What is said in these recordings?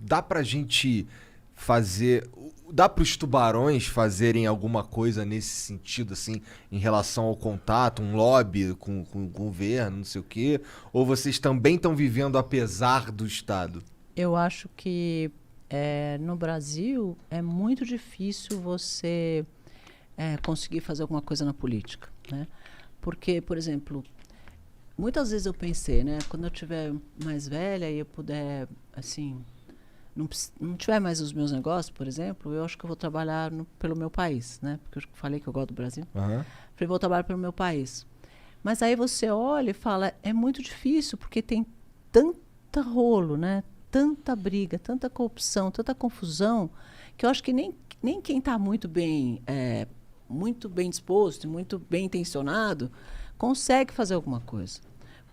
dá pra gente fazer... Dá pros tubarões fazerem alguma coisa nesse sentido, assim, em relação ao contato, um lobby com o governo, não sei o quê? Ou vocês também estão vivendo apesar do Estado? Eu acho que no Brasil é muito difícil você conseguir fazer alguma coisa na política, né? Porque, por exemplo, muitas vezes eu pensei, né? Quando eu tiver mais velha e eu puder, assim, não tiver mais os meus negócios, por exemplo, eu acho que eu vou trabalhar pelo meu país, né? Porque eu falei que eu gosto do Brasil. Aham. Falei, vou trabalhar pelo meu país. Mas aí você olha e fala, é muito difícil, porque tem tanta rolo, né? Tanta briga, tanta corrupção, tanta confusão, que eu acho que nem quem está muito bem disposto, muito bem intencionado, consegue fazer alguma coisa.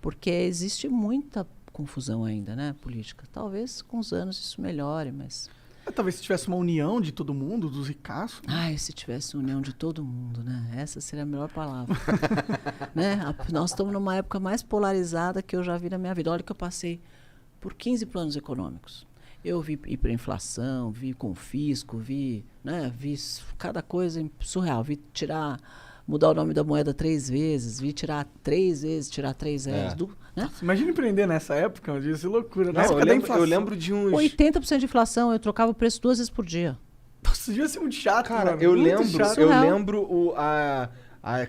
Porque existe muita confusão ainda, né, política. Talvez com os anos isso melhore, mas... Talvez se tivesse uma união de todo mundo, dos ricaços. Ai, se tivesse união de todo mundo, né? Essa seria a melhor palavra. Né? Nós estamos numa época mais polarizada que eu já vi na minha vida. Olha que eu passei por 15 planos econômicos. Eu vi hiperinflação, vi confisco, vi cada coisa surreal. Vi mudar o nome da moeda 3 vezes, vi tirar 3 vezes, tirar 3 reais. Né? Nossa, imagina empreender nessa época, eu disse loucura. Não, Na época da inflação. eu lembro de uns... 80% de inflação, eu trocava o preço 2 vezes por dia. Nossa, devia ser muito chato, Cara, mano. eu Muito chato. lembro a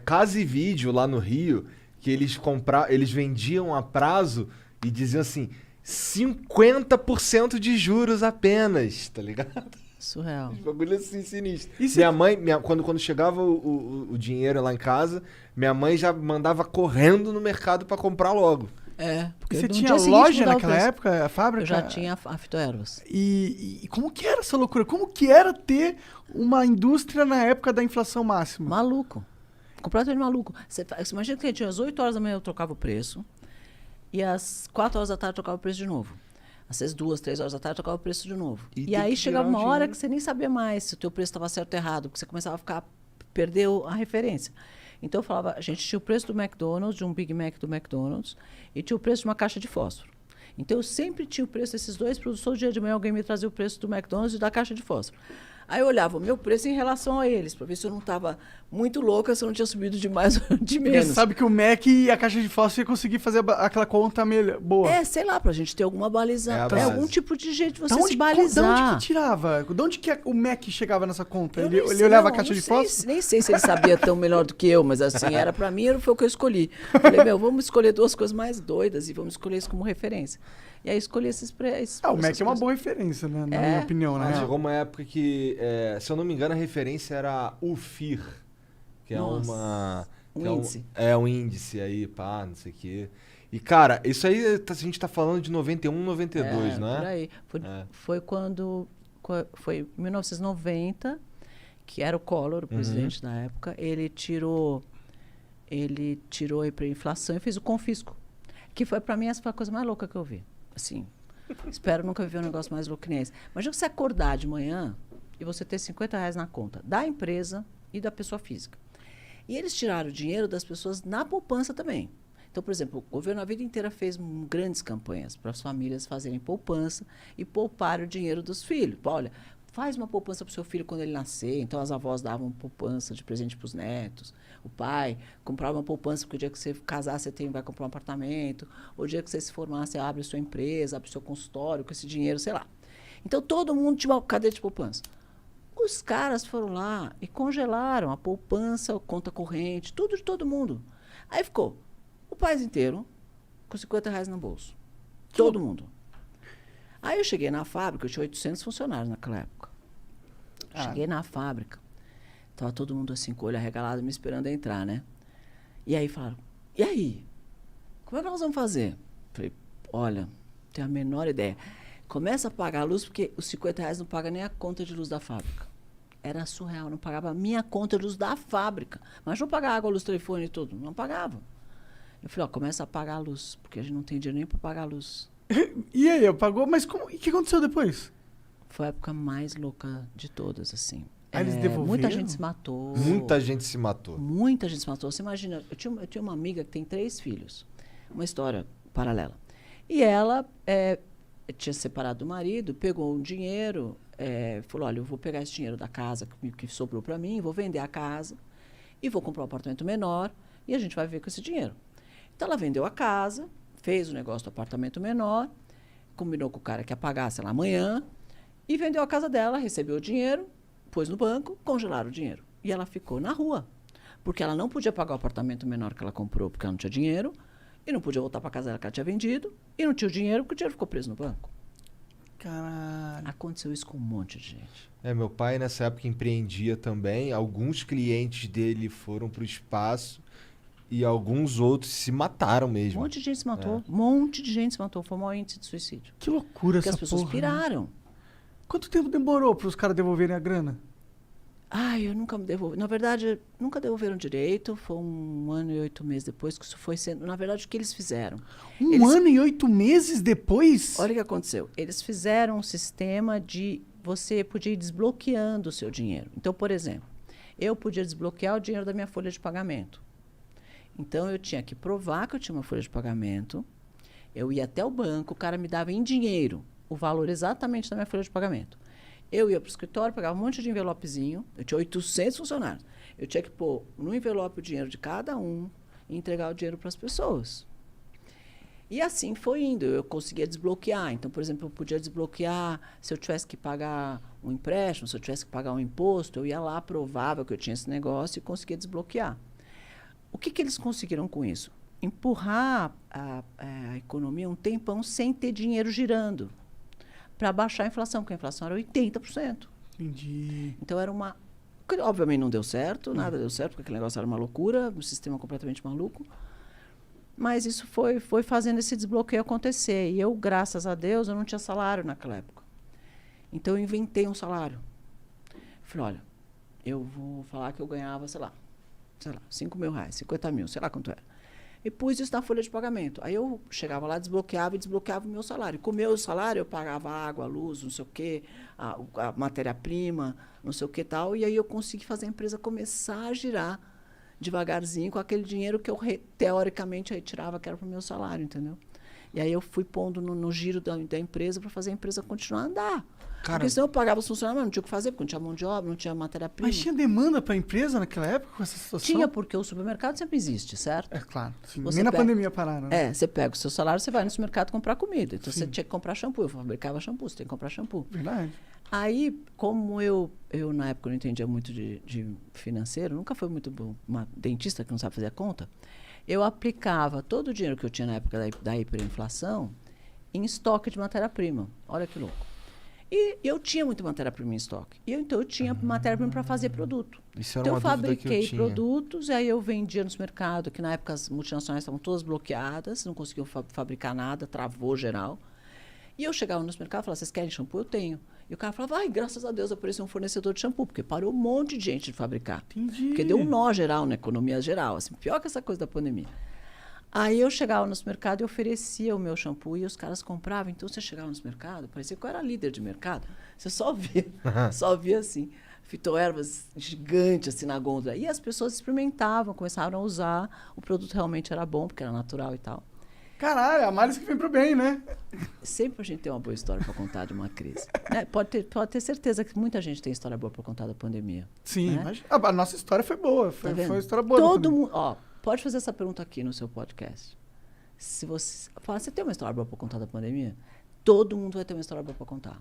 Casa e Vídeo lá no Rio, que eles vendiam a prazo e diziam assim, 50% de juros apenas, tá ligado? Surreal. Os bagulho assim sinistro. Isso Minha mãe, quando chegava o dinheiro lá em casa, minha mãe já mandava correndo no mercado pra comprar logo. Porque E você no tinha dia seguinte loja mudava o naquela preço. época, a fábrica? Eu já tinha a Fitoervas. E como que era essa loucura? Como que era ter uma indústria na época da inflação máxima? Maluco. Completamente maluco. Você imagina que às 8 horas da manhã eu trocava o preço e às 4 horas da tarde eu trocava o preço de novo. Às vezes 2, 3 horas da tarde eu trocava o preço de novo. E E tem aí que chegava virar uma um hora dinheiro. que você nem sabia mais se o teu preço estava certo ou errado, porque você começava a perder a referência. Então eu falava, a gente tinha o preço do McDonald's, de um Big Mac do McDonald's, e tinha o preço de uma caixa de fósforo. Então eu sempre tinha o preço desses dois produtos. Todo dia de manhã alguém me trazia o preço do McDonald's e da caixa de fósforo. Aí eu olhava o meu preço em relação a eles, para ver se eu não estava muito louca, se eu não tinha subido de mais ou de Porque menos. você sabe que o Mac e a caixa de fósforo ia conseguir fazer aquela conta boa. Sei lá, pra gente ter alguma baliza. É a base. Algum tipo de jeito de você Da se onde balizar. que tirava? De onde que o Mac chegava nessa conta? Eu Ele nem sei, olhava a não, caixa não de sei, fósforo? nem sei se ele sabia tão melhor do que eu, mas assim, era pra mim, foi o que eu escolhi. Falei, vamos escolher duas coisas mais doidas e vamos escolher isso como referência. E aí escolhi esses preços. O Mac é uma boa referência, né? Na minha opinião, né? Chegou uma época que, se eu não me engano, a referência era o FIR, que é Nossa, uma... um que índice. Um índice aí, pá, não sei o quê. E, cara, isso aí a gente tá falando de 91, 92, não é? Por aí. Foi quando... Foi em 1990, que era o Collor, o presidente da época, ele tirou a hiperinflação e fez o confisco. Que foi, pra mim, essa foi a coisa mais louca que eu vi. Assim, espero nunca viver um negócio mais louco que nem esse. Imagina você acordar de manhã e você ter R$50 na conta da empresa e da pessoa física. E eles tiraram o dinheiro das pessoas na poupança também. Então, por exemplo, o governo a vida inteira fez grandes campanhas para as famílias fazerem poupança e poupar o dinheiro dos filhos. Olha, faz uma poupança para o seu filho quando ele nascer. Então, as avós davam poupança de presente para os netos. O pai comprava uma poupança porque o dia que você casar, vai comprar um apartamento. Ou o dia que você se formar, você abre a sua empresa, abre o seu consultório com esse dinheiro, sei lá. Então, todo mundo tinha uma cadeia de poupança. Os caras foram lá e congelaram a poupança, a conta corrente, tudo de todo mundo. Aí ficou o país inteiro com R$50 no bolso. Todo mundo. Aí eu cheguei na fábrica, eu tinha 800 funcionários naquela época. Cheguei na fábrica, tava todo mundo assim, com o olho arregalado, me esperando entrar, né? E aí falaram, e aí? Como é que nós vamos fazer? Falei, olha, não tenho a menor ideia. Começa a pagar a luz, porque os R$50 não paga nem a conta de luz da fábrica. Era surreal, não pagava a minha conta de luz da fábrica. Mas não pagava água, luz, telefone e tudo, não pagava. Eu falei, começa a pagar a luz, porque a gente não tem dinheiro nem para pagar a luz. E aí, pagou? Mas e o que aconteceu depois? Foi a época mais louca de todas, assim. Aí eles devolveram? Muita gente se matou. Muita gente se matou. Muita gente se matou. Você imagina, eu tinha uma amiga que tem 3 filhos. Uma história paralela. E ela tinha separado do marido, pegou um dinheiro, falou, olha, eu vou pegar esse dinheiro da casa que sobrou para mim, vou vender a casa e vou comprar um apartamento menor e a gente vai viver com esse dinheiro. Então, ela vendeu a casa, fez o negócio do apartamento menor, combinou com o cara que ia pagar, sei lá, amanhã, e vendeu a casa dela, recebeu o dinheiro, pôs no banco, congelaram o dinheiro. E ela ficou na rua, porque ela não podia pagar o apartamento menor que ela comprou, porque ela não tinha dinheiro, e não podia voltar para casa dela que ela tinha vendido, e não tinha o dinheiro, porque o dinheiro ficou preso no banco. Caralho. Aconteceu isso com um monte de gente. Meu pai nessa época empreendia também. Alguns clientes dele foram pro espaço e alguns outros se mataram Um mesmo. monte de gente se matou, um monte de gente se matou. Foi o maior índice de suicídio. Que loucura Porque essa as pessoas porra, né? piraram. Quanto tempo demorou para os caras devolverem a grana? Eu nunca me devolvi. Na verdade, nunca devolveram direito. Foi 1 ano e 8 meses depois que isso foi sendo... Na verdade, o que eles fizeram? Um ano e 8 meses depois? Olha o que aconteceu. Eles fizeram um sistema de... Você podia ir desbloqueando o seu dinheiro. Então, por exemplo, eu podia desbloquear o dinheiro da minha folha de pagamento. Então, eu tinha que provar que eu tinha uma folha de pagamento. Eu ia até o banco, o cara me dava em dinheiro o valor exatamente da minha folha de pagamento. Eu ia para o escritório, pegava um monte de envelopezinho. Eu tinha 800 funcionários. Eu tinha que pôr no envelope o dinheiro de cada um e entregar o dinheiro para as pessoas. E assim foi indo. Eu conseguia desbloquear. Então, por exemplo, eu podia desbloquear se eu tivesse que pagar um empréstimo, se eu tivesse que pagar um imposto. Eu ia lá, provava que eu tinha esse negócio e conseguia desbloquear. O que eles conseguiram com isso? Empurrar a economia um tempão sem ter dinheiro girando, para baixar a inflação, porque a inflação era 80%. Entendi. Então, era uma... Obviamente não deu certo, nada deu certo, porque aquele negócio era uma loucura, um sistema completamente maluco. Mas isso foi fazendo esse desbloqueio acontecer. E eu, graças a Deus, eu não tinha salário naquela época. Então, eu inventei um salário. Falei, olha, eu vou falar que eu ganhava, sei lá, 5 mil reais, 50 mil, sei lá quanto era. E pus isso na folha de pagamento. Aí eu chegava lá, desbloqueava o meu salário. Com o meu salário, eu pagava água, luz, não sei o quê, a matéria-prima, não sei o que tal. E aí eu consegui fazer a empresa começar a girar devagarzinho com aquele dinheiro que eu, teoricamente, retirava, que era para o meu salário, entendeu? E aí eu fui pondo no giro da empresa para fazer a empresa continuar a andar. Cara, porque senão eu pagava os funcionários, mas não tinha o que fazer, porque não tinha mão de obra, não tinha matéria-prima. Mas tinha demanda para a empresa naquela época com essa situação? Tinha, porque o supermercado sempre existe, certo? É claro. Sim. Você Nem na pega- pandemia pararam. Né? Você pega o seu salário, você vai no supermercado comprar comida. Então, Sim. você tinha que comprar shampoo. Eu fabricava shampoo, você tem que comprar shampoo. Verdade. Aí, como eu na época, não entendia muito de financeiro, nunca foi muito bom, uma dentista que não sabe fazer a conta, eu aplicava todo o dinheiro que eu tinha na época da hiperinflação em estoque de matéria-prima. Olha que louco. E eu tinha muita matéria-prima em estoque. Então, eu tinha matéria-prima para fazer produto. Isso era Então, eu uma dúvida que eu fabriquei tinha. produtos, e aí eu vendia nos mercados, que na época as multinacionais estavam todas bloqueadas, não conseguiam fabricar nada, travou geral. E eu chegava nos mercados e falava, vocês querem shampoo? Eu tenho. E o cara falava, graças a Deus apareceu um fornecedor de shampoo, porque parou um monte de gente de fabricar. Entendi. Porque deu um nó geral na economia geral, assim, pior que essa coisa da pandemia. Aí eu chegava no supermercado e oferecia o meu shampoo e os caras compravam. Então, você chegava no supermercado, parecia que eu era líder de mercado. Você só via assim, fitoervas gigantes assim na gôndola. E as pessoas experimentavam, começaram a usar. O produto realmente era bom, porque era natural e tal. Caralho, a malice que vem pro bem, né? Sempre a gente tem uma boa história para contar de uma crise. Né? Pode ter certeza que muita gente tem história boa para contar da pandemia. Sim, né? mas a nossa história foi boa. Foi, Tá vendo? foi uma história boa. Todo mundo... pode fazer essa pergunta aqui no seu podcast. Se você fala, você tem uma história boa para contar da pandemia? Todo mundo vai ter uma história boa para contar.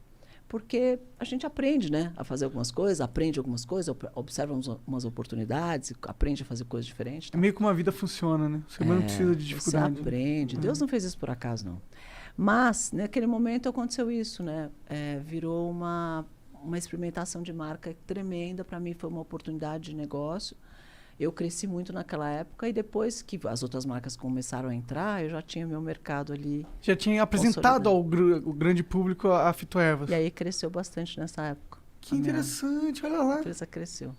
Porque a gente aprende, né, a fazer algumas coisas, aprende algumas coisas, observa umas oportunidades, aprende a fazer coisas diferentes. É meio que uma vida funciona, né? Você não precisa de dificuldade. Você aprende. Deus não fez isso por acaso, não. Mas, naquele momento, aconteceu isso, né? Virou uma experimentação de marca tremenda. Para mim, foi uma oportunidade de negócio. Eu cresci muito naquela época e depois que as outras marcas começaram a entrar, eu já tinha meu mercado ali. Já tinha apresentado ao grande público a fitoervas. E aí cresceu bastante nessa época. Que interessante, olha lá. A empresa cresceu.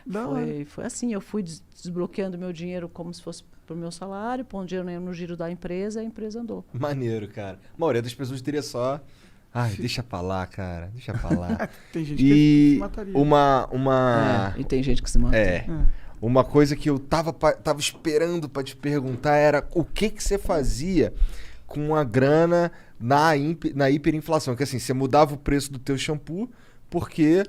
Da hora. Foi assim, eu fui desbloqueando meu dinheiro como se fosse pro meu salário, pondo dinheiro no giro da empresa, e a empresa andou. Maneiro, cara. A maioria das pessoas teria só... Ai, deixa pra lá, cara. Deixa pra lá. Tem gente que se mataria. E tem gente que se mata. Uma coisa que eu tava esperando pra te perguntar era o que você fazia com a grana na hiperinflação. Que assim, você mudava o preço do teu shampoo porque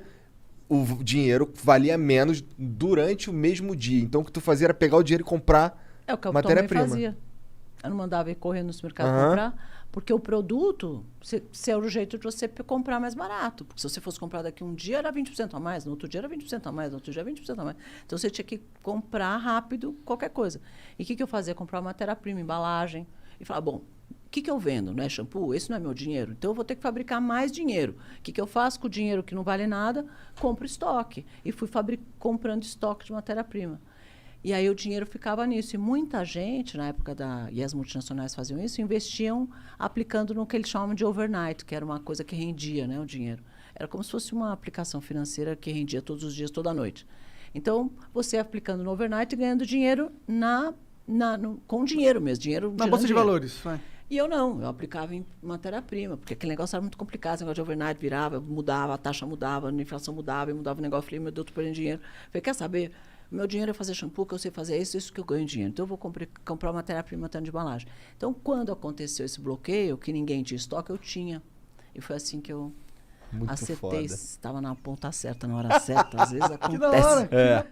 o dinheiro valia menos durante o mesmo dia. Então o que tu fazia era pegar o dinheiro e comprar É o que eu matéria-prima. também fazia. Eu não mandava ir correndo no supermercado comprar, porque o produto, se era o jeito de você comprar mais barato. Porque se você fosse comprar daqui um dia, era 20% a mais, no outro dia era 20% a mais, no outro dia era 20% a mais. Então você tinha que comprar rápido qualquer coisa. E o que eu fazia? Comprar matéria-prima, embalagem, e falar, bom, o que eu vendo? Não é shampoo? Esse não é meu dinheiro. Então eu vou ter que fabricar mais dinheiro. O que eu faço com o dinheiro que não vale nada? Compro estoque. E fui comprando estoque de matéria-prima. E aí o dinheiro ficava nisso. E muita gente, na época e as multinacionais faziam isso, investiam aplicando no que eles chamam de overnight, que era uma coisa que rendia, né, o dinheiro. Era como se fosse uma aplicação financeira que rendia todos os dias, toda noite. Então, você aplicando no overnight e ganhando dinheiro com dinheiro mesmo. Na bolsa de valores, vai. E eu não, eu aplicava em matéria-prima, porque aquele negócio era muito complicado, esse negócio de overnight virava, mudava, a taxa mudava, a inflação mudava, e mudava o negócio. Eu falei, meu Deus, estou perdendo dinheiro. Eu falei, quer saber? Meu dinheiro é fazer shampoo, que eu sei fazer isso que eu ganho dinheiro. Então, eu vou comprar matéria-prima tanto de embalagem. Então, quando aconteceu esse bloqueio, que ninguém tinha estoque, eu tinha. E foi assim que eu acertei. Estava na ponta certa, na hora certa. Às vezes acontece. Que da hora. É.